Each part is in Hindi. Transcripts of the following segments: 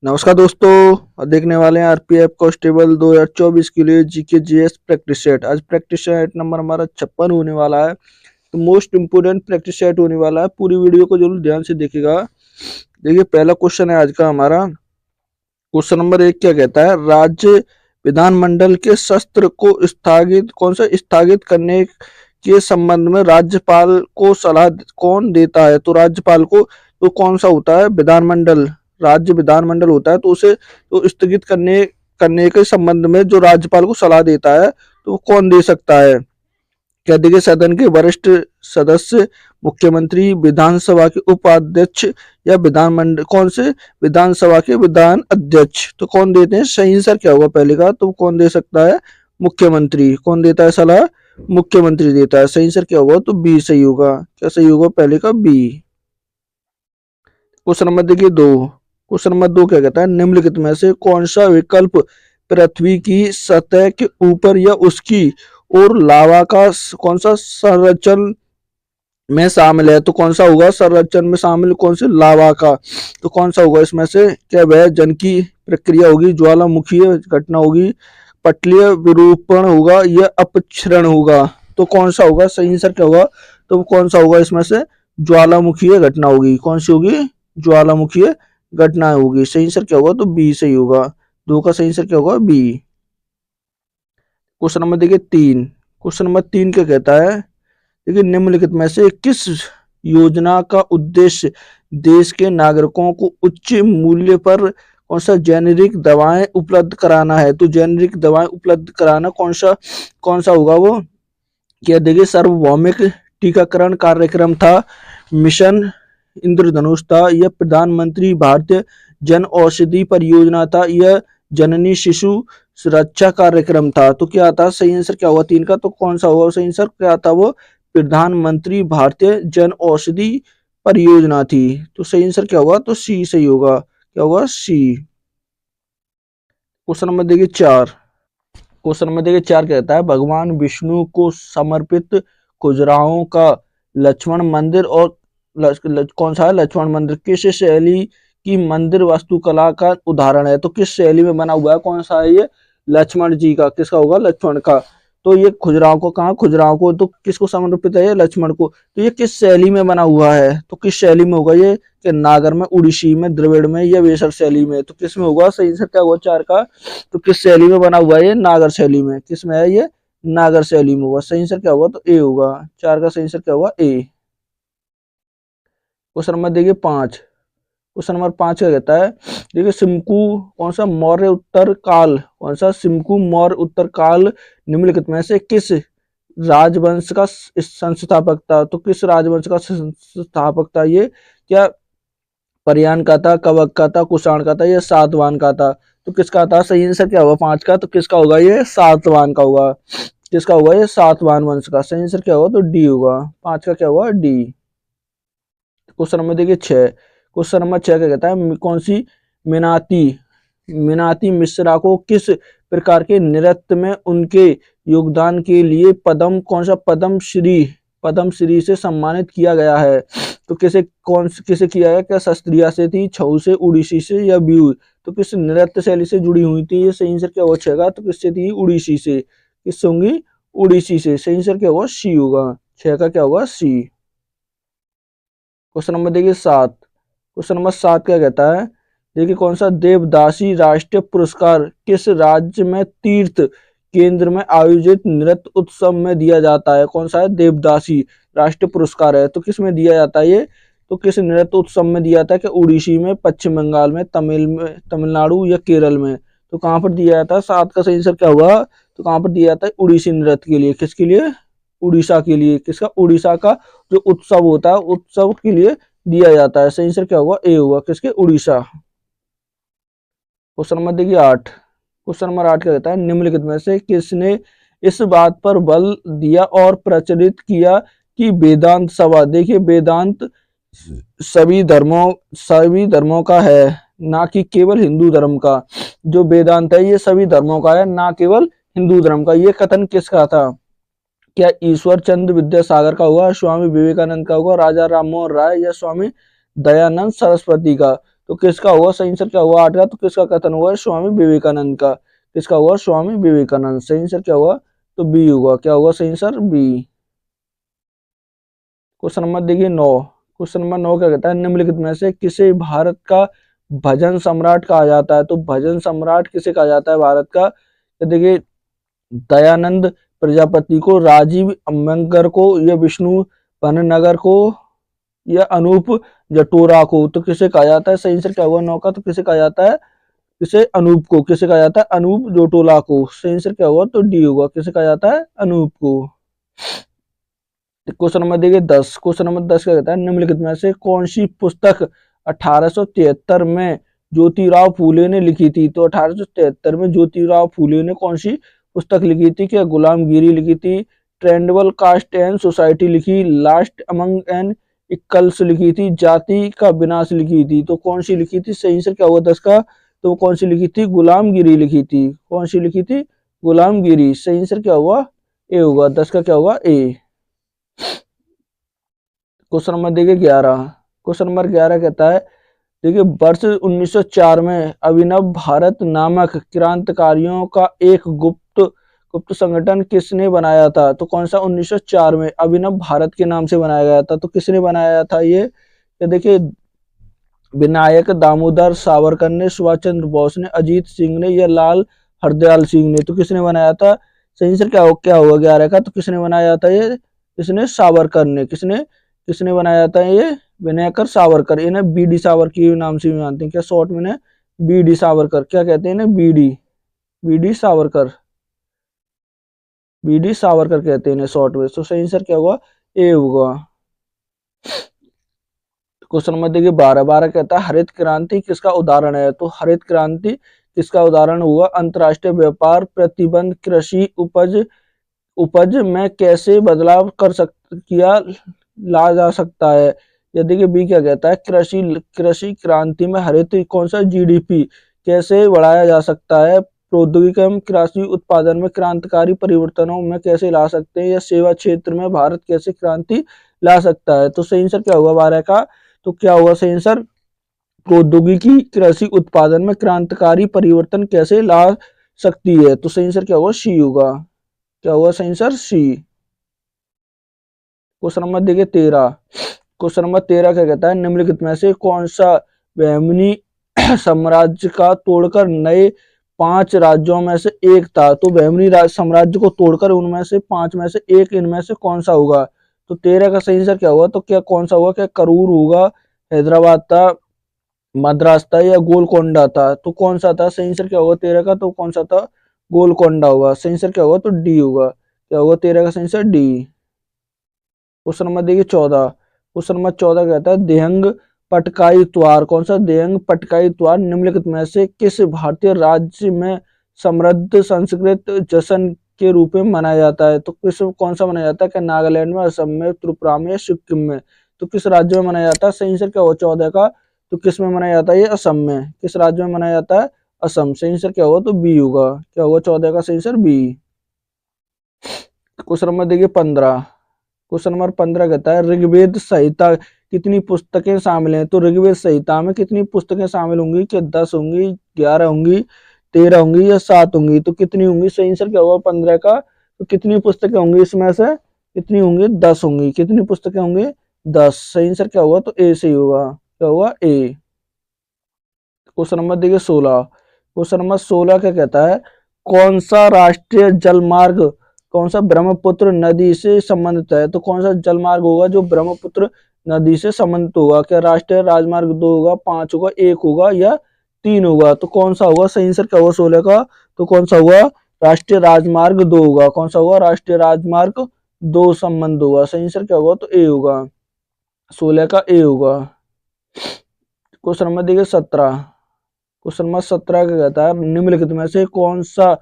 नमस्कार दोस्तों। देखने वाले हैं आरपीएफ कांस्टेबल 2024 के लिए जीके जीएस प्रैक्टिस सेट। आज प्रैक्टिस सेट नंबर हमारा 56 होने वाला है। तो मोस्ट इम्पोर्टेंट प्रैक्टिस सेट होने वाला है। पूरी वीडियो को जरूर ध्यान से देखिएगा। देखिए, पहला क्वेश्चन है आज का हमारा। क्वेश्चन नंबर 1 क्या कहता है? राज्य विधानमंडल के सत्र को स्थगित करने के संबंध में राज्यपाल को सलाह कौन देता है? तो राज्यपाल को तो कौन सा होता है? विधानमंडल, राज्य विधानमंडल होता है। तो उसे तो स्थगित करने करने के संबंध में जो राज्यपाल को सलाह देता है तो वो कौन दे सकता है? क्या देखिए, सदन के वरिष्ठ सदस्य, मुख्यमंत्री, विधानसभा के उपाध्यक्ष या विधानसभा के विधान अध्यक्ष। तो कौन देते हैं? सही आंसर क्या होगा पहले का? तो कौन दे सकता है? मुख्यमंत्री। कौन देता है सलाह? मुख्यमंत्री देता है। सही आंसर क्या होगा? तो बी सही होगा। क्या सही होगा पहले का? बी। क्वेश्चन नंबर देखिए 2। क्वेश्चन नंबर 2 क्या कहता है? निम्नलिखित में से कौन सा विकल्प पृथ्वी की सतह के ऊपर या उसकी और लावा का कौन सा संरचन में शामिल है? तो कौन सा होगा संरचन में शामिल? कौन से? लावा का। तो कौन सा होगा इसमें से? क्या वह जन की प्रक्रिया होगी, ज्वालामुखीय घटना होगी, पटलीय विरूपण होगा या अपक्षरण होगा? तो कौन सा होगा? सही आंसर क्या होगा? तो कौन सा होगा इसमें से? ज्वालामुखीय घटना होगी। कौन सी होगी? ज्वालामुखीय घटना होगी। सही आंसर क्या होगा? तो बी सही होगा। 2 का सही आंसर क्या होगा? बी। क्वेश्चन नंबर देखिए 3। क्वेश्चन नंबर 3 क्या कहता है? देखिए, निम्नलिखित में से किस योजना का उद्देश्य देश के नागरिकों को उच्च मूल्य पर कौन सा जेनेरिक दवाएं उपलब्ध कराना है? तो जेनेरिक दवाएं उपलब्ध कराना कौन सा होगा वो? क्या देखिए, सार्वभौमिक टीकाकरण कार्यक्रम था, मिशन इंद्रधनुष था, यह प्रधानमंत्री भारतीय जन औषधि परियोजना था, यह जननी शिशु सुरक्षा कार्यक्रम था। तो क्या था सही आंसर? क्या हुआ 3 का? तो कौन सा हुआ सही आंसर? क्या था वो? प्रधानमंत्री भारतीय जन औषधि परियोजना थी। तो सही आंसर क्या होगा? तो सी सही होगा। क्या होगा? सी। क्वेश्चन नंबर देखिए 4। क्वेश्चन नंबर देखिए 4 कहता है? भगवान विष्णु को समर्पित खजुराहो का लक्ष्मण मंदिर और कौन सा है? लक्ष्मण मंदिर किस शैली की मंदिर वास्तुकला का उदाहरण है? तो किस शैली में बना हुआ है? कौन सा है ये? लक्ष्मण जी का। किसका होगा? लक्ष्मण का। तो ये खजुराहो को, कहाँ खजुराहो को, तो किसको समर्पित है? ये लक्ष्मण को। तो ये किस शैली में बना हुआ है? तो किस शैली में होगा ये? कि नागर में, उड़ीसी में, द्रविड़ में या वेसर शैली में? तो किस में होगा? सही आंसर क्या होगा 4 का? तो किस शैली में बना हुआ है ये? नागर शैली में। किस में है ये? नागर शैली में होगा। सही आंसर क्या होगा? तो ए होगा। 4 का सही आंसर क्या होगा? ए। क्वेश्चन नंबर देखिए 5। क्वेश्चन नंबर 5 क्या कहता है? देखिए, सिमकू कौन सा मौर्य उत्तर काल, कौन सा? सिमकू मौर्य उत्तर काल निम्नलिखित में से किस राजवंश का संस्थापक था? तो किस राजवंश का संस्थापक था ये? क्या परयान का था, कवक का था, कुषाण का था या सातवाहन का था? तो किसका था? सही आंसर क्या होगा 5 का? तो किसका होगा ये? सातवाहन का होगा। किसका होगा ये? सातवाहन वंश का। सही आंसर क्या होगा? तो डी होगा। 5 का क्या होगा? डी। क्वेश्चन नंबर देखिए 6। क्वेश्चन नंबर 6 क्या कहता है? कौन सी मिनाती मिनाती मिश्रा को किस प्रकार के नृत्य में उनके योगदान के लिए कौन सा पद्म श्री से सम्मानित किया गया है? तो किसे किया गया? क्या शस्त्रिया से थी, छऊ से, उड़ीसी से या बिहू? तो किस नृत्य शैली से जुड़ी हुई थी ये? सही आंसर क्या होगा 6 का? तो किससे थी? उड़ीसी से। किससे होंगी? उड़ीसी से। सही आंसर क्या होगा? सी होगा। 6 का क्या होगा? सी। क्वेश्चन नंबर देखिए 7। क्वेश्चन नंबर 7 क्या कहता है? देखिए, कौन सा देवदासी राष्ट्रीय पुरस्कार किस राज्य में तीर्थ केंद्र में आयोजित नृत्य उत्सव में दिया जाता है? कौन सा है? देवदासी राष्ट्रीय पुरस्कार है। तो किस में दिया जाता है ये? तो किस नृत्य उत्सव में दिया जाता है? क्या उड़ीसी में, पश्चिम बंगाल में, तमिलनाडु या केरल में? तो कहाँ पर दिया जाता है? 7 का सही आंसर क्या होगा? तो कहाँ पर दिया जाता है? उड़ीसी नृत्य के लिए। किसके लिए? उड़ीसा के लिए। किसका? उड़ीसा का जो उत्सव होता है, उत्सव के लिए दिया जाता है। सही आंसर क्या होगा? ए होगा। किसके? उड़ीसा। क्वेश्चन नंबर देखिए 8। क्वेश्चन नंबर 8 क्या कहता है? निम्नलिखित में से किसने इस बात पर बल दिया और प्रचलित किया कि वेदांत सभा, देखिए वेदांत सभी धर्मों का है, ना कि केवल हिंदू धर्म का। जो वेदांत है ये सभी धर्मों का है, ना केवल हिंदू धर्म का। ये कथन किसका था? क्या ईश्वर चंद्र विद्यासागर का होगा, स्वामी विवेकानंद का होगा, राजा राममोहन राय या स्वामी दयानंद सरस्वती का? तो किसका हुआ सही आंसर क्या हुआ 8 का, तो किसका कथन हुआ स्वामी विवेकानंद का, किसका हुआ स्वामी विवेकानंद, सही आंसर क्या हुआ तो बी होगा, क्या होगा सही आंसर बी। क्वेश्चन नंबर देखिए 9, क्वेश्चन नंबर 9 क्या कहता है निम्नलिखित में से किसे भारत का भजन सम्राट कहा जाता है, तो भजन सम्राट किसे कहा जाता है भारत का, तो देखिए दयानंद प्रजापति को, राजीव अम्बेडकर को, या विष्णु पन्नगर को, या अनूप जटोरा को, तो किसे कहा जाता है सही आंसर क्या हुआ 9 का, तो किसे कहा जाता है, किसे अनूप को, किसे कहा जाता है अनूप जटोला को, सही आंसर क्या हुआ तो डी होगा, किसे कहा जाता है अनूप को। क्वेश्चन नंबर देखिए 10, क्वेश्चन नंबर 10 क्या कहता है निम्नलिखित में से कौन सी पुस्तक 1873 में ज्योतिराव फूले ने लिखी थी, तो 1873 में ज्योतिराव फूले ने कौन सी पुस्तक लिखी थी, क्या गुलामगिरी लिखी थी, ट्रेंडवल कास्ट एंड सोसाइटी लिखी, लास्ट अमंग एंड इक्वल्स लिखी थी, जाति का विनाश लिखी थी, तो कौन सी लिखी थी सही आंसर क्या हुआ 10 का, तो कौन सी लिखी थी गुलामगिरी लिखी थी, कौन सी लिखी थी गुलामगिरी, सही आंसर क्या हुआ ए होगा, 10 का क्या होगा ए। क्वेश्चन नंबर देखिए 11, क्वेश्चन नंबर 11 कहता है देखिए वर्ष 1904 में अभिनव भारत नामक क्रांतिकारियों का एक गुप्त गुप्त संगठन किसने बनाया था, तो कौन सा 1904 में अभिनव भारत के नाम से बनाया गया था, तो किसने बनाया था ये, तो देखिए विनायक दामोदर सावरकर ने, सुभाष चंद्र बोस ने, अजीत सिंह ने, या लाल हरदयाल सिंह ने, तो किसने बनाया था सही आंसर क्या होगा 11 का, तो किसने बनाया था ये, किसने सावरकर ने, किसने किसने बनाया था ये विनायकर सावरकर, इन्हें बीडी सावरकर के नाम से भी जानते हैं, क्या शॉर्ट में इन्हें बीडी सावरकर क्या कहते हैं इन्हें B D B D Savarkar B D Savarkar कहते हैं इन्हें शॉर्ट में, तो सही आंसर क्या होगा ए होगा। क्वेश्चन नंबर देखिए 12 कहता है हरित क्रांति किसका उदाहरण है, तो हरित क्रांति किसका उदाहरण हुआ, अंतर्राष्ट्रीय व्यापार प्रतिबंध, कृषि उपज उपज में कैसे बदलाव किया ला जा सकता है, या देखिए बी क्या कहता है कृषि कृषि क्रांति में हरित कौन सा जीडीपी कैसे बढ़ाया जा सकता है, प्रौद्योगिकी एवं कृषि उत्पादन में क्रांतिकारी परिवर्तनों में कैसे ला सकते हैं, या सेवा क्षेत्र में भारत कैसे क्रांति ला सकता है, तो सही आंसर क्या होगा 12 का, तो क्या होगा सही आंसर प्रौद्योगिकी कृषि उत्पादन में क्रांतिकारी परिवर्तन कैसे ला सकती है, तो सही आंसर क्या होगा सी होगा, क्या होगा सही आंसर सी। क्वेश्चन नंबर देखिए 13, क्वेश्चन नंबर 13 क्या कहता है निम्नलिखित में से कौन सा बहमनी साम्राज्य का तोड़कर नए 5 राज्यों में से एक था, तो बहमनी साम्राज्य को तोड़कर उनमें से 5 में से एक इनमें से कौन सा होगा, तो 13 का सही आंसर क्या होगा, तो क्या कौन सा होगा, क्या करूर होगा, हैदराबाद था, मद्रास था, या गोलकोंडा था, तो कौन सा था सही आंसर क्या होगा 13 का, तो कौन सा था गोलकोंडा होगा, सही आंसर क्या होगा तो डी होगा, क्या होगा 13 का सही आंसर डी। क्वेश्चन नंबर देखिए 14, क्वेश्चन नंबर 14 कहता है देहंग पटकाई त्योहार कौन सा, देहंग पटकाई त्योहार निम्नलिखित में से किस भारतीय राज्य में समृद्ध संस्कृत जश्न के रूप में मनाया जाता है, तो किस कौन सा मनाया जाता है, क्या नागालैंड में, असम में, त्रिपुरा में, सिक्किम में, तो किस राज्य में मनाया जाता है सही आंसर क्या होगा 14 का, तो किस में मनाया जाता है ये असम में, किस राज्य में मनाया जाता है असम, सही आंसर क्या होगा तो बी होगा, क्या होगा 14 का सही आंसर बी। क्वेश्चन नंबर देखिए 15, क्वेश्चन नंबर 15 कहता है ऋग्वेद संहिता कितनी पुस्तकें शामिल हैं, तो ऋग्वेद संहिता में कितनी पुस्तकें शामिल होंगी, क्या 10 होंगी, 11 होंगी, 13 होंगी, या 7 होंगी, तो कितनी होंगी सही आंसर क्या होगा 15 का, तो कितनी पुस्तकें होंगी इसमें से, कितनी होंगी 10 होंगी, कितनी पुस्तकें होंगी 10, सही आंसर क्या होगा तो ए सही होगा, क्या होगा ए। क्वेश्चन नंबर देखिए 16, क्वेश्चन नंबर 16 क्या कहता है कौन सा राष्ट्रीय जल मार्ग कौन सा ब्रह्मपुत्र नदी से संबंधित है, तो कौन सा जल मार्ग होगा जो ब्रह्मपुत्र नदी से संबंधित होगा, क्या राष्ट्रीय राजमार्ग 2 होगा, 5 होगा, 1 होगा, या 3 होगा, तो कौन सा होगा सही आंसर क्या होगा 16 का, तो कौन सा होगा राष्ट्रीय राजमार्ग 2 होगा, कौन सा होगा राष्ट्रीय राजमार्ग 2 संबंध होगा, सही आंसर क्या होगा तो ए होगा, 16 का ए होगा। क्वेश्चन नंबर देखिए 17, क्वेश्चन नंबर 17 का कहता है निम्नलिखित में से कौन सा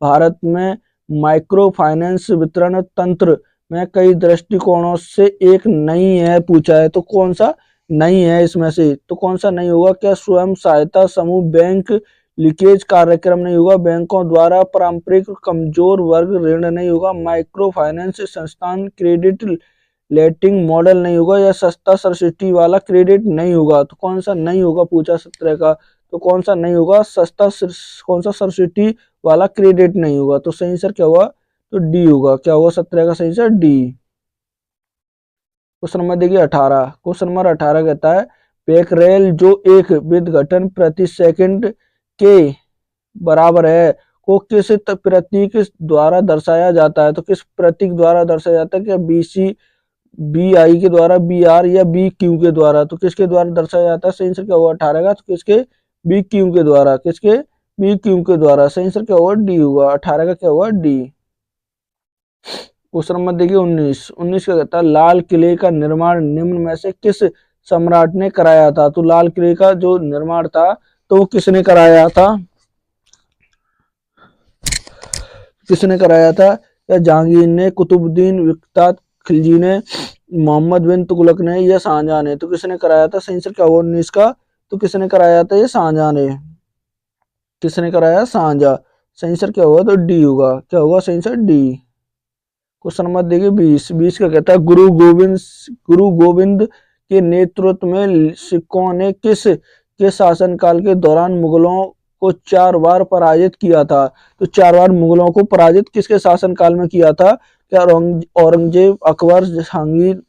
भारत में माइक्रो फाइनेंस वितरण तंत्र में कई दृष्टिकोणों से एक नहीं है पूछा है, तो कौन सा नहीं है इसमें से, तो कौन सा नहीं होगा, क्या स्वयं सहायता समूह बैंक लीकेज कार्यक्रम नहीं होगा, बैंकों द्वारा पारंपरिक कमजोर वर्ग ऋण नहीं होगा, माइक्रो फाइनेंस संस्थान क्रेडिट लेटिंग मॉडल नहीं होगा या सस्ता सब्सिडी वाला क्रेडिट नहीं होगा। तो कौन सा नहीं होगा पूछा 17 का, तो कौन सा नहीं होगा, कौन सा सब्सिडी वाला क्रेडिट नहीं होगा। तो सही आंसर क्या होगा, तो डी होगा। क्या होगा 17 का सही आंसर डी। क्वेश्चन नंबर देखिए 18। क्वेश्चन नंबर 18 कहता है पेकरेल जो एक विदघटन प्रति सेकंड के बराबर है को किस प्रतीक द्वारा दर्शाया जाता है। तो किस प्रतीक द्वारा दर्शाया जाता है, क्या BC BI के द्वारा, BR या BQ के द्वारा। तो किसके द्वारा दर्शाया जाता है, सही आंसर क्या होगा 18 का, तो किसके BQ के द्वारा, किसके BQ के द्वारा। सही आंसर क्या होगा डी होगा, 18 का क्या होगा डी। क्वेश्चन नंबर देखिए 19 का कहता है लाल किले का निर्माण निम्न में से किस सम्राट ने कराया था। तो लाल किले का जो निर्माण था तो वो किसने कराया था, किसने कराया था, या जहांगीर ने, कुतुबुद्दीन, विख्तार खिलजी ने, मोहम्मद बिन तुगलक ने या शाहजहां ने। तो किसने कराया था, सही आंसर क्या होगा 19 का, तो किसने कराया था, ये शाहजहां ने। किसने कराया, शाहजहां। सही आंसर क्या होगा, तो डी होगा। क्या होगा सही आंसर डी। क्वेश्चन नंबर देखिए 20 का कहता है गुरु गोविंद के नेतृत्व में सिखों ने किस के शासनकाल के दौरान मुगलों को 4 बार पराजित किया था। तो 4 बार मुगलों को पराजित किसके शासनकाल में किया था, क्या औरंगजेब, अकबर, जहांगीर,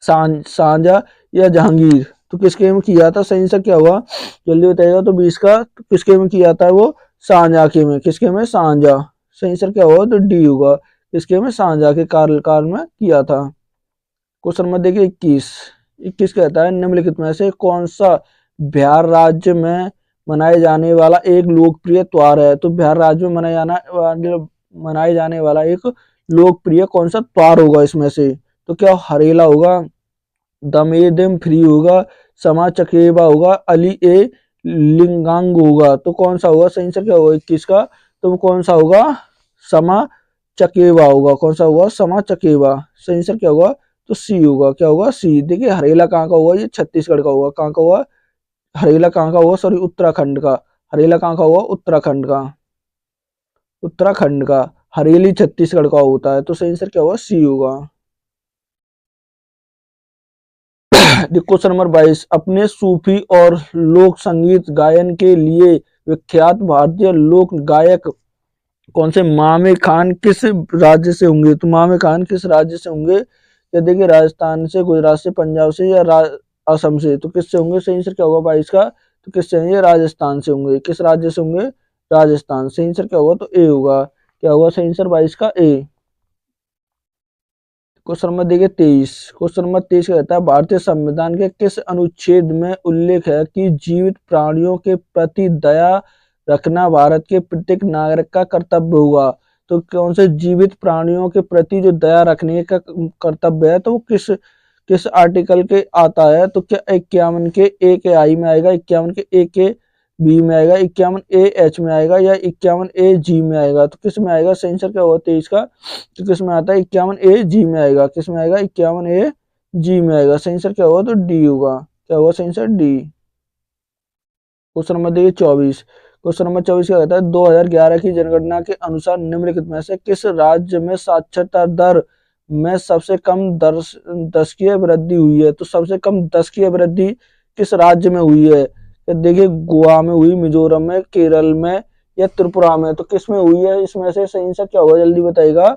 शाहजहां या जहांगीर। तो किसके में किया था, सही आंसर क्या हुआ, जल्दी बताइएगा। तो 20 का, तो किसके में किया था वो, शाहजहां के में। किसके में, शाहजहां। सही आंसर क्या होगा, तो डी होगा। किसके में, शाहजहां के कार्यकाल में किया था। क्वेश्चन नंबर देखिए 21 कहता है निम्नलिखित में से कौन सा बिहार राज्य में मनाए जाने वाला एक लोकप्रिय त्योहार है। तो बिहार राज्य में मनाए जाने वाला एक लोकप्रिय कौन सा त्योहार होगा इसमें से। तो क्या हरेला होगा, दमेदम फ्री होगा, समा चकेबा होगा, अली ए लिंगांग होगा। तो कौन सा होगा, सही आंसर क्या होगा 21 का, तो वो कौन सा होगा, समा चकेबा होगा। कौन सा होगा, समा चकेबा। सही आंसर क्या होगा, तो सी होगा। क्या होगा, सी। देखिए हरेला कहाँ का होगा, ये छत्तीसगढ़ का होगा। कहाँ का होगा, हरेला कहाँ का होगा, सॉरी उत्तराखंड का। हरेला कहाँ का होगा, उत्तराखंड का, उत्तराखंड का। हरेली छत्तीसगढ़ का होता है। तो सही आंसर क्या होगा, सी होगा। क्वेश्चन नंबर 22 अपने सूफी और लोक संगीत गायन के लिए विख्यात भारतीय लोक गायक कौन से। मामे खान किस राज्य से होंगे। तो मामे खान किस राज्य से होंगे, या देखिए राजस्थान से, गुजरात से, पंजाब से या असम से। तो किससे होंगे, सही आंसर क्या होगा 22 का, तो किससे होंगे, राजस्थान से होंगे। किस राज्य से होंगे, राजस्थान। सही आंसर क्या होगा, तो ए होगा। क्या होगा सही आंसर 22 का ए। क्वेश्चन नंबर देखिए 23। क्वेश्चन नंबर 23 कहता है भारतीय संविधान के किस अनुच्छेद में उल्लेख है कि जीवित प्राणियों के प्रति दया रखना भारत के प्रत्येक नागरिक का कर्तव्य होगा। तो कौन से जीवित प्राणियों के प्रति जो दया रखने का कर्तव्य है, तो वो किस किस आर्टिकल के आता है। तो क्या 51 के ए के आई में आएगा, 51 के ए के बी में आएगा, 51 ए एच में आएगा या 51 ए जी में आएगा। तो किस में आएगा, सही आंसर क्या होगा 23 का, तो किस में आता है 51 ए जी में आएगा। किस में आएगा, 51 ए जी में आएगा। सही आंसर क्या होगा, तो डी होगा। क्या होगा सही आंसर डी। क्वेश्चन नंबर देखिए 24। क्वेश्चन नंबर 24 क्या कहता है 2011 की जनगणना के अनुसार निम्नलिखित में से किस राज्य में साक्षरता दर में सबसे कम दशकीय वृद्धि हुई है। तो सबसे कम दशकीय वृद्धि किस राज्य में हुई है। देखिए गोवा में हुई, मिजोरम में, केरल में या त्रिपुरा में। तो किस में हुई है इसमें से, सही आंसर क्या होगा जल्दी बताइएगा।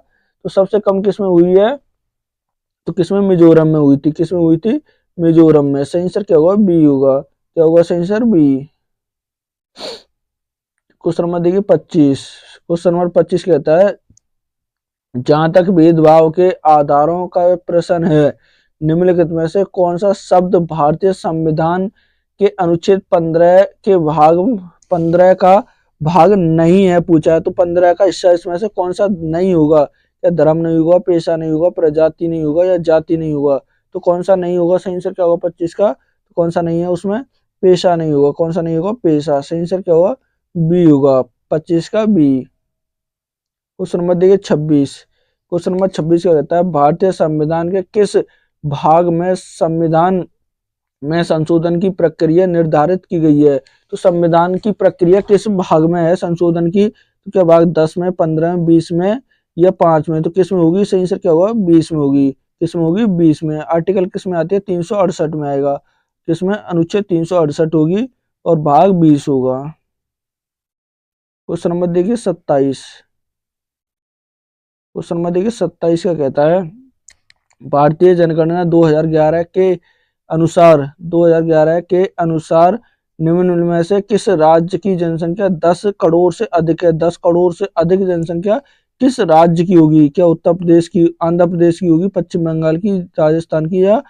तो सबसे कम किस में हुई है, तो किसमें, मिजोरम में हुई थी। किस में हुई थी, मिजोरम में। सही आंसर क्या होगा, बी होगा। क्या होगा सही आंसर, बी। क्वेश्चन नंबर देखिए 25। क्वेश्चन नंबर 25 कहता है जहां तक भेदभाव के आधारों का प्रश्न है निम्नलिखित में से कौन सा शब्द भारतीय संविधान के अनुच्छेद 15 के भाग 15 का भाग नहीं है पूछा है। तो 15 का हिस्सा इसमें से कौन सा नहीं होगा, या धर्म नहीं होगा, पेशा नहीं होगा, प्रजाति नहीं होगा या जाति नहीं होगा। तो कौन सा नहीं होगा, सही आंसर क्या होगा 25 का, तो कौन सा नहीं है उसमें, पेशा नहीं होगा। कौन सा नहीं होगा, पेशा। सही आंसर क्या होगा, बी होगा, 25 का बी। क्वेश्चन नंबर देखिए 26। क्वेश्चन नंबर 26 का कहता है भारतीय संविधान के किस भाग में संविधान में संशोधन की प्रक्रिया निर्धारित की गई है। तो संविधान की प्रक्रिया किस भाग में है संशोधन की, तो क्या भाग 10 में, 15 में, 20 में या 5 में। तो किस में होगी, सही आंसर क्या होगा 20 में होगी। किसमें होगी 20 में। आर्टिकल किसमें आती है 368 में आएगा, किसमें अनुच्छेद 368 होगी और भाग 20 होगा। क्वेश्चन नंबर देखिए 27। क्वेश्चन नंबर देखिए 27 का कहता है भारतीय जनगणना 2011 के अनुसार 2011 के अनुसार निम्न में से किस राज्य की जनसंख्या 10 करोड़ से अधिक है। 10 करोड़ से अधिक जनसंख्या किस राज्य की होगी? क्या उत्तर प्रदेश की, आंध्र प्रदेश की होगी, पश्चिम बंगाल की, राजस्थान की या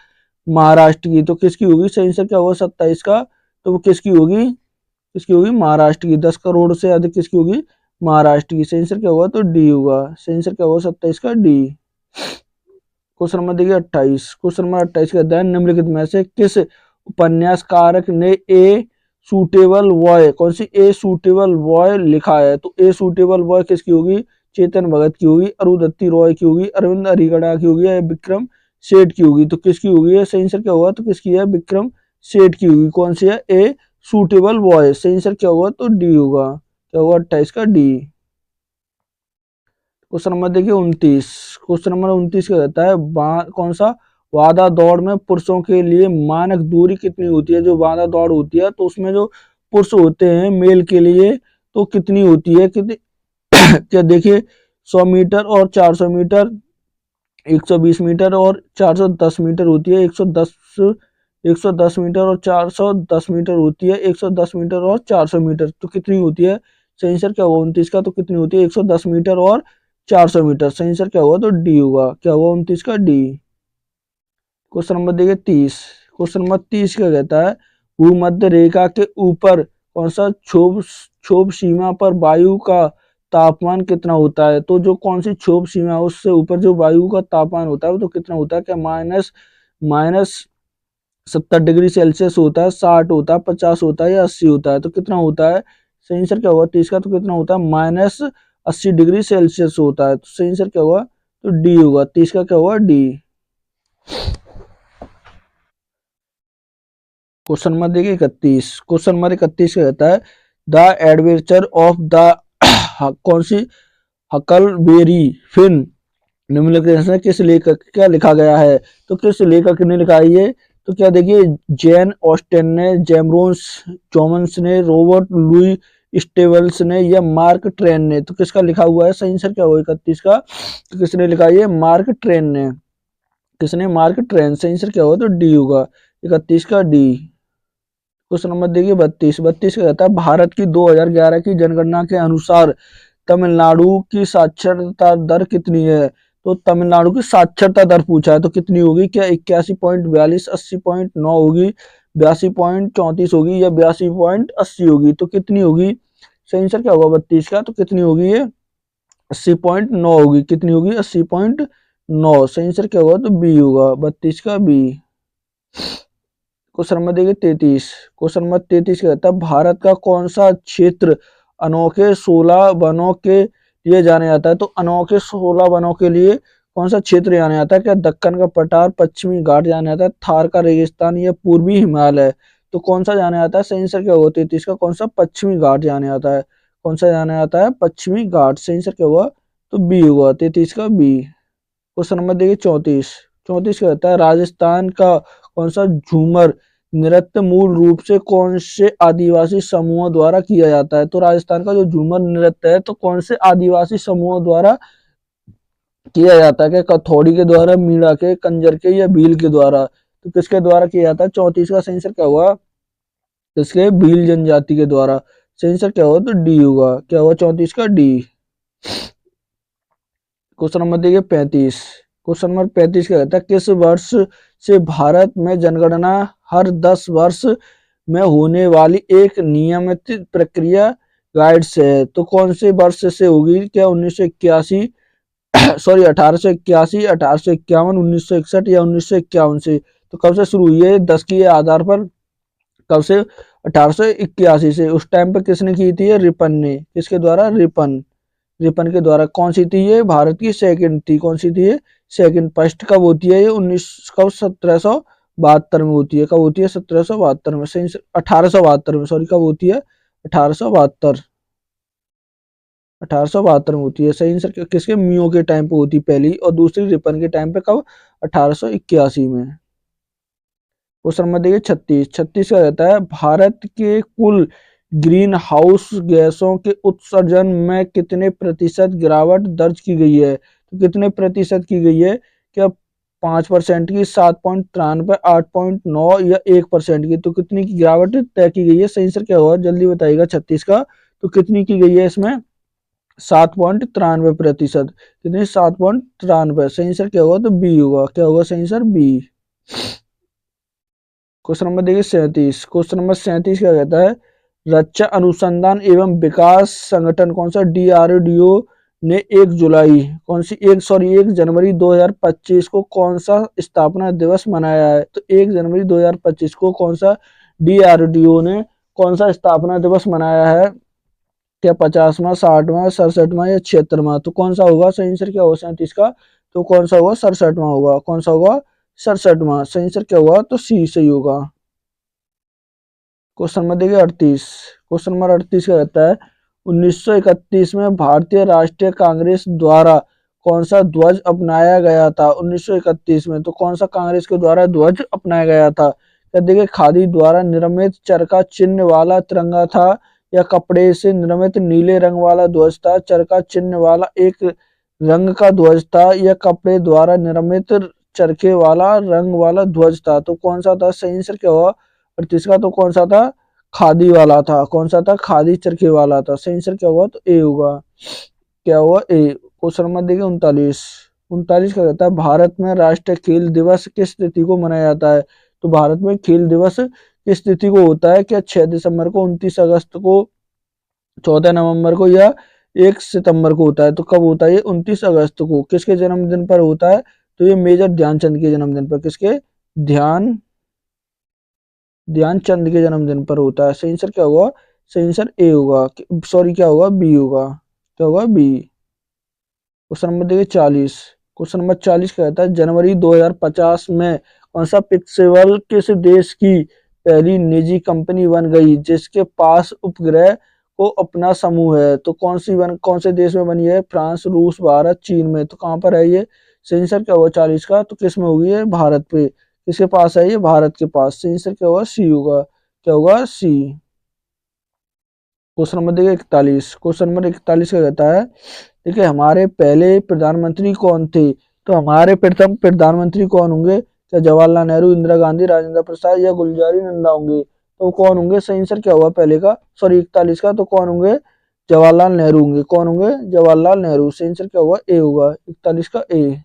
महाराष्ट्र की? तो किसकी होगी? सही आंसर क्या होगा 27 का? तो वो किसकी होगी? किसकी होगी? महाराष्ट्र की। 10 करोड़ से अधिक किसकी होगी? महाराष्ट्र की। सही आंसर क्या होगा? तो डी होगा। सही आंसर क्या होगा 27 का? डी। क्वेश्चन नंबर देखिए 28। क्वेश्चन नंबर 28 का अध्ययन निम्नलिखित में से किस उपन्यासकारक ने ए सूटेबल बॉय, कौन सी ए सूटेबल बॉय लिखा है? तो ए सूटेबल बॉय किसकी होगी? चेतन भगत की होगी, अरुंधति रॉय की होगी, अरविंद हरिगड़ा की होगी या विक्रम सेठ की होगी? तो किसकी होगी? सही आंसर क्या होगा? तो किसकी है? विक्रम सेठ की होगी। कौन सी है? A suitable boy. सही आंसर क्या होगा? तो डी होगा। क्या होगा 28 का? डी। क्वेश्चन नंबर देखिए 29। क्वेश्चन नंबर 29 का रहता है कौन सा वादा दौड़ में पुरुषों के लिए मानक दूरी कितनी होती है? जो वादा दौड़ होती है तो उसमें जो पुरुष होते हैं मेल के लिए तो कितनी होती है? कितनी क्या देखिए 100 मीटर और 400 मीटर, 120 मीटर और 410 मीटर होती है। 110 मीटर और 410 मीटर होती है। 110 मीटर और 400 मीटर तो कितनी होती है? सही आंसर क्या होगा 29 का? तो कितनी होती है? 110 मीटर और 400 मीटर। सही आंसर क्या होगा? तो डी होगा। क्या होगा 29 का? डी। क्वेश्चन नंबर देखिए 30। क्वेश्चन नंबर 30 का कहता है भूमध्य रेखा के ऊपर कौन सा क्षोभ सीमा पर वायु का तापमान कितना होता है? तो जो कौन सी क्षोभ सीमा है उससे ऊपर जो वायु का तापमान होता है वो तो कितना होता है? क्या माइनस 70 डिग्री सेल्सियस होता है, 60 होता है, 50 होता है या 80 होता है? तो कितना होता है? सही आंसर क्या होगा 30 का? तो कितना होता है? -80 डिग्री सेल्सियस होता है। तो सही आंसर क्या होगा? तो डी होगा। 30 का क्या होगा? डी। क्वेश्चन नंबर देखिए 31। क्वेश्चन नंबर 31 का कहता है द एडवेंचर ऑफ द कौन सी हकलबेरी फिन निम्नलिखित में किस लेखक का लिखा गया है? तो किस लेखक ने लिखा है ये? तो क्या देखिए जैन ऑस्टेन ने, जेम्ब्रोस जॉमन्स ने, रॉबर्ट लुई स्टेवल्स ने या मार्क ट्रेन ने? तो किसका लिखा हुआ है? सही आंसर क्या होगा 31 का? तो किसने लिखा है ये? मार्क ट्रेन ने। किसने? Mark train. सही आंसर क्या होगा? तो डी होगा। 31 का डी। क्वेश्चन नंबर देखिए 32। 32 का कहता है भारत की 2011 की जनगणना के अनुसार तमिलनाडु की साक्षरता दर कितनी है? तो तमिलनाडु की साक्षरता दर पूछा है तो कितनी होगी? क्या 81.42, 80.9 होगी, 82.34 होगी या 82.80 होगी? तो कितनी होगी? सही आंसर क्या होगा 32 का? तो कितनी होगी ये? 80.9 होगी। कितनी होगी? 80.9। सही आंसर क्या होगा? तो बी होगा। 32 का बी। क्वेश्चन नंबर देखिए 33। क्वेश्चन नंबर 33 कहता है भारत का कौन सा क्षेत्र अनोखे 16 वनों के लिए जाने जाता है? तो अनोखे 16 वनों के लिए कौन सा क्षेत्र जाना जाता है? क्या दक्कन का पठार, पश्चिमी घाट जाना जाता है, थार का रेगिस्तान या पूर्वी हिमालय? तो कौन सा जाना जाता है? सही आंसर क्या होगा 33 का? कौन सा? पश्चिमी घाट जाने जाता है। कौन सा जाना जाता है? पश्चिमी घाट। सही आंसर क्या होगा? तो बी होगा। 33 का बी। क्वेश्चन नंबर देखिए 34। 34 का कहता है राजस्थान का कौन सा झूमर नृत्य मूल रूप से कौन से आदिवासी समूहों द्वारा किया जाता है? तो राजस्थान का जो झूमर नृत्य है तो कौन से आदिवासी समूहों द्वारा किया जाता है? क्या कथौड़ी के द्वारा, मीणा के, कंजर के या भील के द्वारा? तो किसके द्वारा किया जाता है? 34 का सही आंसर क्या हुआ? किसके? भील जनजाति के द्वारा। सही आंसर क्या होगा? तो डी होगा। क्या होगा 34 का? डी। क्वेश्चन नंबर देखिए 35। क्वेश्चन नंबर 35 का कहता है किस वर्ष से भारत में जनगणना हर 10 वर्ष में होने वाली एक नियमित प्रक्रिया गाइड्स है? तो कौन से वर्ष से होगी? क्या 1981 सॉरी 1881, 1851, 1961 या 1951 से? तो कब से शुरू हुई है 10 के आधार पर? कब से? 1881 से। उस टाइम पे किसने की थी? रिपन ने। किसके द्वारा? रिपन। रिपन के द्वारा। कौन सी थी ये? भारत की सेकंड थी। कौन सी थी ये? सेकंड। फर्स्ट कब होती है ये? 1772 में होती है। कब होती है? 1772 में। सही 1872 में, सॉरी कब होती है? 1872। 1872 में होती है। सही आंसर किसके, मियो के टाइम पे होती पहली, और दूसरी रिपन के टाइम पे कब, 1881 में। क्वेश्चन नंबर देखिए 36। 36 का रहता है भारत के कुल ग्रीन हाउस गैसों के उत्सर्जन में कितने प्रतिशत गिरावट दर्ज की गई है। तो कितने प्रतिशत की गई है, क्या 5% की, 7.93, 8.9 या 1% की। तो कितनी की गिरावट तय की गई है, सही आंसर क्या होगा, जल्दी बताइएगा 36 का। तो कितनी की गई है इसमें, 7.93%। कितनी, 7.93। सही आंसर क्या होगा, तो बी होगा। क्या होगा सही आंसर, बी। क्वेश्चन नंबर देखिए 37। क्वेश्चन नंबर 37 क्या कहता है, रक्षा अनुसंधान एवं विकास संगठन कौन सा, डीआरडीओ ने 1 जनवरी 2025 को कौन सा स्थापना दिवस मनाया है। तो 1 जनवरी 2025 को कौन सा डीआरडीओ ने कौन सा स्थापना दिवस मनाया है, क्या 50वां, 60वां, 67वां या 76वां। तो कौन सा होगा, सही आंसर क्या होगा 37 का, तो कौन सा होगा, 67वां होगा। कौन सा होगा, 67वां। सही आंसर क्या होगा, तो सी सही होगा। क्वेश्चन नंबर देखिए 38। क्वेश्चन नंबर 38 का रहता है 1931 में भारतीय राष्ट्रीय कांग्रेस द्वारा कौन सा ध्वज अपनाया गया था। 1931 में तो कौन सा कांग्रेस के द्वारा ध्वज अपनाया गया था। क्या देखिए, खादी द्वारा निर्मित चरखा चिन्ह वाला तिरंगा था, या कपड़े से निर्मित नीले रंग वाला ध्वज था, चरखा चिन्ह वाला एक रंग का ध्वज था, या कपड़े द्वारा निर्मित चरखे वाला रंग वाला ध्वज था। तो कौन सा था, सही आंसर क्या हुआ 38 का, तो कौन सा था, खादी वाला था। कौन सा था, खादी चरखे वाला था। सही आंसर क्या होगा, तो ए होगा। क्या होगा, ए। क्वेश्चन नंबर देखिए 39। 39 का कहता है भारत में राष्ट्रीय खेल दिवस किस तिथि को मनाया जाता है। तो भारत में खेल दिवस किस तिथि को होता है, क्या 6 दिसंबर को, 29 अगस्त को, 14 नवंबर को, या 1 सितंबर को होता है। तो कब होता है ये, 29 अगस्त को। किसके जन्मदिन पर होता है, तो ये मेजर ध्यानचंद के जन्मदिन पर। किसके, ध्यानचंद के जन्मदिन पर होता है। सही आंसर क्या होगा, सही आंसर ए होगा, सॉरी क्या होगा, बी होगा। क्या होगा, बी। क्वेश्चन नंबर देखिए 40। क्वेश्चन नंबर 40 कहता है जनवरी 2050 में कौन सा पिक्सेवल किस देश की पहली निजी कंपनी बन गई जिसके पास उपग्रह को अपना समूह है। तो कौन से देश में बनी है, फ्रांस, रूस, भारत, चीन में। तो कहाँ पर है ये, सही आंसर क्या होगा 40 का, तो किस में होगी ये, भारत पे। किसके पास है ये, भारत के पास। सही आंसर क्या होगा, सी होगा। क्या होगा, सी। क्वेश्चन नंबर देखिए 41। क्वेश्चन नंबर 41 का कहता है, देखिए हमारे पहले प्रधानमंत्री कौन थे। तो हमारे प्रथम प्रधानमंत्री कौन होंगे, क्या जवाहरलाल नेहरू, इंदिरा गांधी, राजेंद्र प्रसाद या गुलजारी नंदा होंगे। तो कौन होंगे, सही आंसर क्या होगा पहले का, सॉरी 41 का, तो कौन होंगे, जवाहरलाल नेहरू होंगे। कौन होंगे, जवाहरलाल नेहरू। सही आंसर क्या होगा, ए होगा, 41 का ए।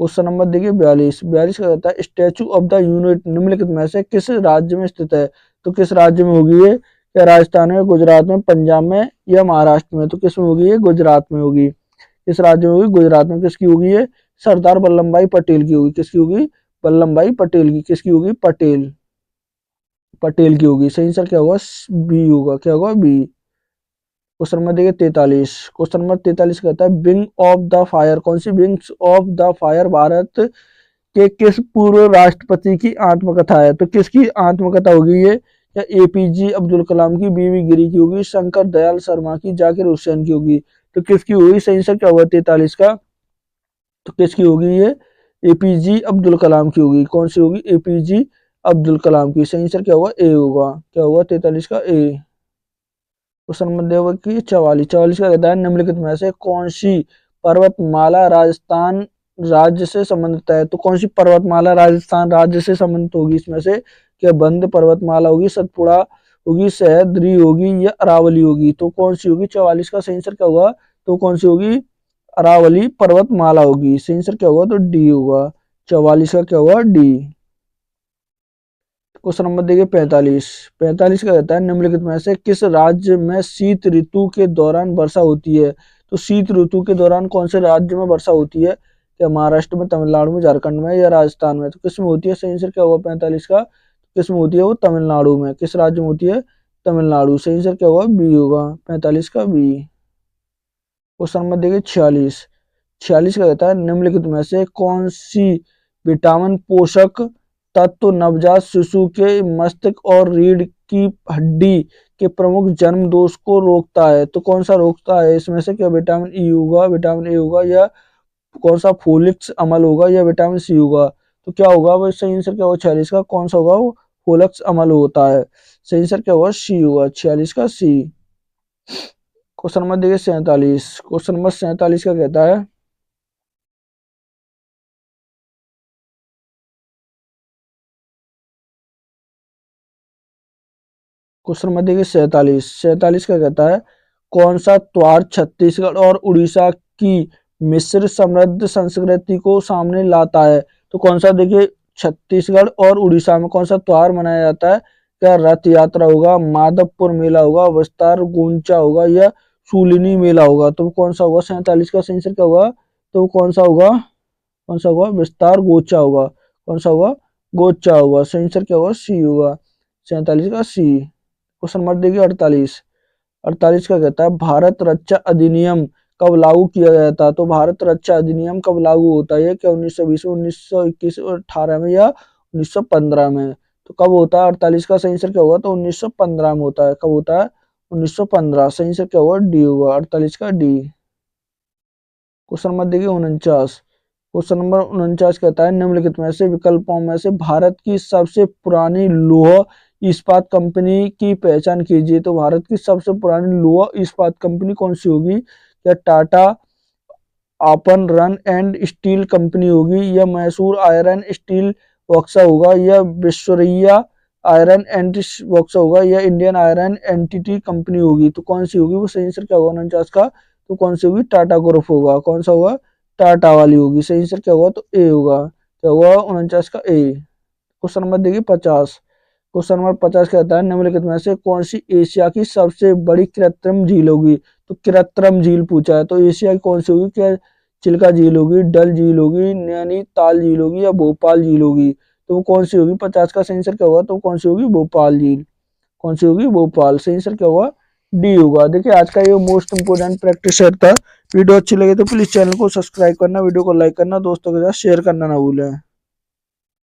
क्वेश्चन नंबर देखिए 42। 42 का कहता है स्टैचू ऑफ द यूनिट निम्नलिखित में से किस राज्य में स्थित है। तो किस राज्य में होगी ये, क्या राजस्थान में, गुजरात में, पंजाब में या महाराष्ट्र में। तो किस में होगी ये, गुजरात में होगी। किस राज्य में होगी, गुजरात में। किसकी होगी ये, सरदार वल्लभ भाई पटेल की होगी। किसकी होगी, वल्लभ भाई पटेल की। किसकी होगी, पटेल, पटेल की होगी। सही आंसर क्या होगा, बी होगा। क्या होगा, बी। क्वेश्चन नंबर देखिए 43। क्वेश्चन नंबर 43 कहता है विंग ऑफ द फायर, कौन सी wings of the fire Bharat के किस पूर्व राष्ट्रपति की आत्मकथा है। तो किसकी आत्मकथा होगी ये, या एपीजे अब्दुल कलाम की, बीवी गिरी की होगी, शंकर दयाल शर्मा की, जाकिर हुसैन की होगी। तो किसकी होगी, सही आंसर क्या होगा 43 का, तो किसकी होगी ये, एपीजे अब्दुल कलाम की होगी। कौन सी होगी, एपीजे अब्दुल कलाम की। सही आंसर क्या होगा, ए होगा। क्या होगा 43 का, ए। क्वेश्चन नंबर देखो कि 44। 44 का कहता है निम्नलिखित में से कौन सी पर्वतमाला राजस्थान राज्य से संबंधित है। तो कौन सी पर्वतमाला राजस्थान राज्य से संबंधित होगी इसमें से, क्या बंद पर्वतमाला होगी, सतपुड़ा होगी, सह्याद्री होगी या अरावली होगी। तो कौन सी होगी, 44 का सही आंसर क्या होगा, तो कौन सी होगी, अरावली पर्वतमाला होगी। सही आंसर क्या होगा, तो डी होगा। 44 का क्या होगा, डी। क्वेश्चन नंबर देखिए 45। 45 का कहता है निम्नलिखित में से किस राज्य में शीत ऋतु के दौरान वर्षा होती है। तो शीत ऋतु के दौरान कौन से राज्य में वर्षा होती है, क्या महाराष्ट्र में, तमिलनाडु में, झारखंड में या राजस्थान में। तो किस में होती है, सही आंसर क्या होगा 45 का, किस में होती है वो, तमिलनाडु में। किस राज्य में होती है, तमिलनाडु। सही आंसर क्या होगा, बी होगा, 45 का बी। क्वेश्चन नंबर देखिए 46। 46 का कहता है निम्नलिखित में से कौन सी विटामिन पोषक तत्व नवजात शिशु के मस्तिष्क और रीढ़ की हड्डी के प्रमुख जन्म दोष को रोकता है। तो कौन सा रोकता है इसमें से? क्या विटामिन ई होगा, विटामिन ए होगा, या कौन सा फोलिक्स अम्ल होगा, या विटामिन सी होगा? तो क्या होगा वो सही आंसर क्या होगा 46 का? कौन सा होगा? वो फोलिक्स अम्ल होता है। सही आंसर क्या होगा? सी होगा, 46 का सी। क्वेश्चन नंबर देखिए 47। क्वेश्चन नंबर 47 का कहता है क्वेश्चन नंबर देखिए 47 का कहता है कौन सा त्योहार छत्तीसगढ़ और उड़ीसा की मिश्र समृद्ध संस्कृति को सामने लाता है? तो कौन सा देखिए छत्तीसगढ़ और उड़ीसा में कौन सा त्योहार मनाया जाता है? क्या रथ यात्रा होगा, माधवपुर मेला होगा, विस्तार गोंचा होगा, या शूलिनी मेला होगा? तो कौन सा होगा 47 का सही आंसर क्या होगा? तो कौन सा होगा? कौन सा होगा? विस्तार गोचा होगा। कौन सा होगा? गोचा होगा। सही आंसर क्या होगा? सी होगा, 47 का सी। क्वेश्चन नंबर देखिए 48 का कहता है भारत रक्षा अधिनियम कब लागू किया गया था? तो भारत रक्षा अधिनियम कब लागू होता है? क्या 1920 में, 1921 और 18 में, या 1915 में? तो कब होता है? 48 का सही आंसर क्या होगा? तो 1915 में होता है। कब होता है? 1915। सही आंसर क्या होगा? डी होगा, 48 का डी। क्वेश्चन नंबर देखिए 49। क्वेश्चन नंबर 49 कहता है निम्नलिखित में से विकल्पों में से भारत की सबसे पुरानी लौह इस्पात कंपनी की पहचान कीजिए। तो भारत की सबसे पुरानी लौह इस्पात कंपनी कौन सी होगी? क्या टाटा आपन रन एंड स्टील कंपनी होगी, या मैसूर आयरन स्टील वर्क्स होगा, या विश्वरैया आयरन एंड वर्क्स होगा, या इंडियन आयरन एंटिटी कंपनी होगी? तो कौन सी होगी? वो सही आंसर क्या होगा 49 का? तो कौन सी होगी? टाटा ग्रुप होगा। कौन सा होगा? टाटा वाली होगी। सही आंसर क्या होगा? तो ए होगा। क्या होगा 49 का? ए। क्वेश्चन नंबर देखिए 50। क्वेश्चन नंबर 50 कहता है निम्नलिखित में से कौन सी एशिया की सबसे बड़ी कृत्रिम झील होगी? तो कृत्रिम झील पूछा है, तो एशिया की कौन सी होगी? क्या चिल्का झील होगी, डल झील होगी, नैनीताल झील होगी, या भोपाल झील होगी? तो वो कौन सी होगी? 50 का सही आंसर क्या होगा? तो कौन सी होगी? भोपाल झील। कौन सी होगी? भोपाल। सही आंसर क्या होगा? डी होगा। देखिए आज का ये मोस्ट इंपोर्टेंट प्रैक्टिस सेट था। वीडियो अच्छी लगे तो प्लीज चैनल को सब्सक्राइब करना, वीडियो को लाइक करना, दोस्तों के साथ शेयर करना ना भूलें।